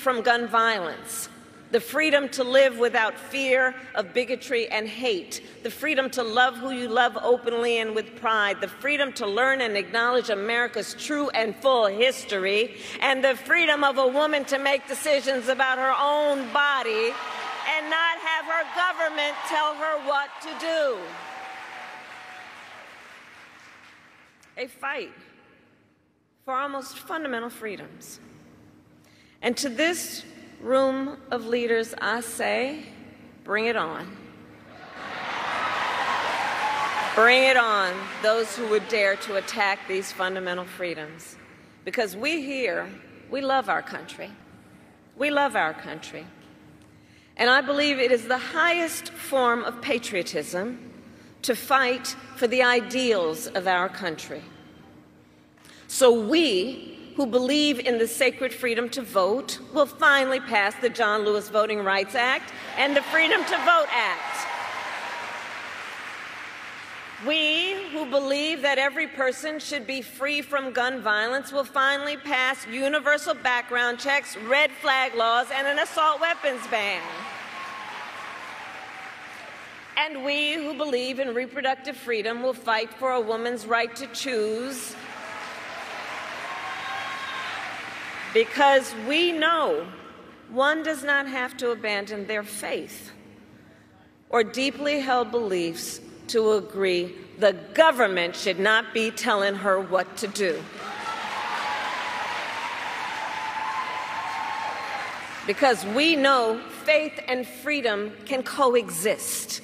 from gun violence, the freedom to live without fear of bigotry and hate, the freedom to love who you love openly and with pride, the freedom to learn and acknowledge America's true and full history, and the freedom of a woman to make decisions about her own body and not have her government tell her what to do. A fight for our most fundamental freedoms. And to this room of leaders, I say, bring it on. Bring it on, those who would dare to attack these fundamental freedoms. Because we here, we love our country. We love our country. And I believe it is the highest form of patriotism to fight for the ideals of our country. So we, who believe in the sacred freedom to vote, will finally pass the John Lewis Voting Rights Act and the Freedom to Vote Act. We, who believe that every person should be free from gun violence, will finally pass universal background checks, red flag laws, and an assault weapons ban. And we, who believe in reproductive freedom, will fight for a woman's right to choose, because we know one does not have to abandon their faith or deeply held beliefs to agree the government should not be telling her what to do. Because we know faith and freedom can coexist.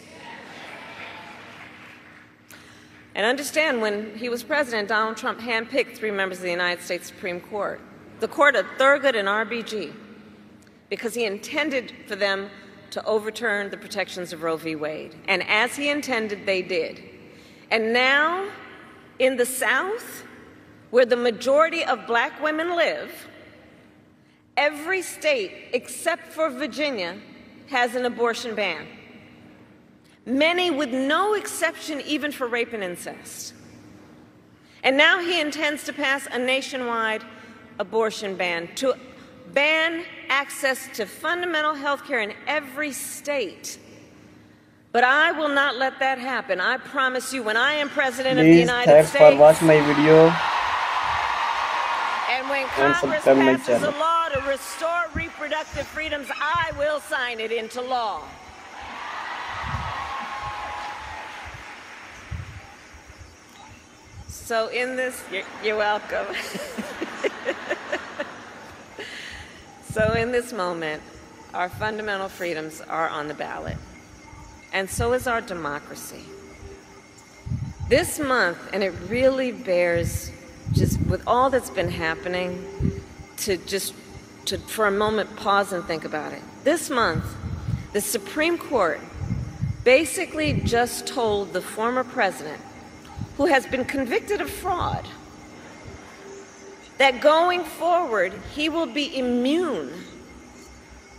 And understand, when he was president, Donald Trump handpicked 3 members of the United States Supreme Court, the court of Thurgood and RBG, because he intended for them to overturn the protections of Roe v. Wade. And as he intended, they did. And now, in the South, where the majority of black women live, every state except for Virginia has an abortion ban. Many with no exception even for rape and incest. And now he intends to pass a nationwide abortion ban, to ban access to fundamental health care in every state. But I will not let that happen. I promise you, when I am President of the United States, for watching my video. And when Congress passes a law to restore reproductive freedoms, I will sign it into law. So in this, you're welcome. So in this moment, our fundamental freedoms are on the ballot, and so is our democracy. This month, and it really bears, just with all that's been happening, to for a moment pause and think about it. This month, the Supreme Court basically just told the former president, who has been convicted of fraud, that going forward, he will be immune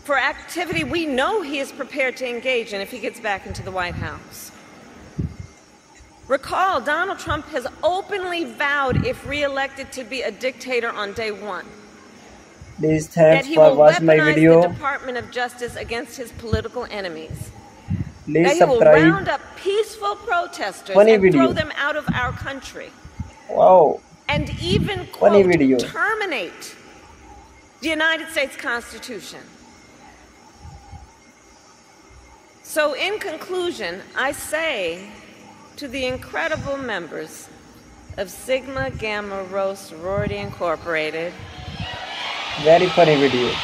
for activity we know he is prepared to engage in if he gets back into the White House. Recall, Donald Trump has openly vowed, if reelected, to be a dictator on day one. Please, thanks for watching my video. That he will weaponize the Department of Justice against his political enemies. Please that he will round up peaceful protesters and throw them out of our country. Wow. And even, quote, terminate the United States Constitution. So in conclusion, I say to the incredible members of Sigma Gamma Rho Sorority Incorporated, very funny video.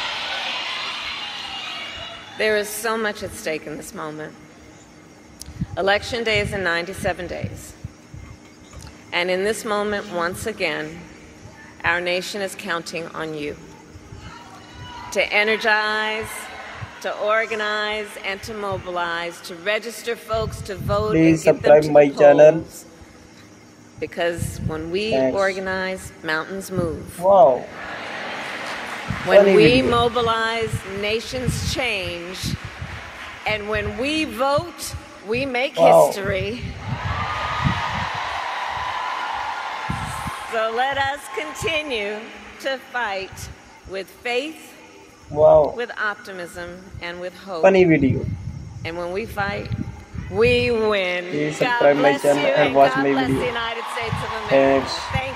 There is so much at stake in this moment. Election day is in 97 days. And in this moment, once again, our nation is counting on you to energize, to organize, and to mobilize, to register folks to vote. Please and get them subscribe to my the channel. polls. Because when we organize, mountains move. Wow. When we mobilize, nations change. And when we vote, we make history. So let us continue to fight with faith Wow. with optimism, and with hope. Funny video. And when we fight, we win. Please God subscribe my bless you, channel and and watch God my bless the video. United States of America. Thanks. Thank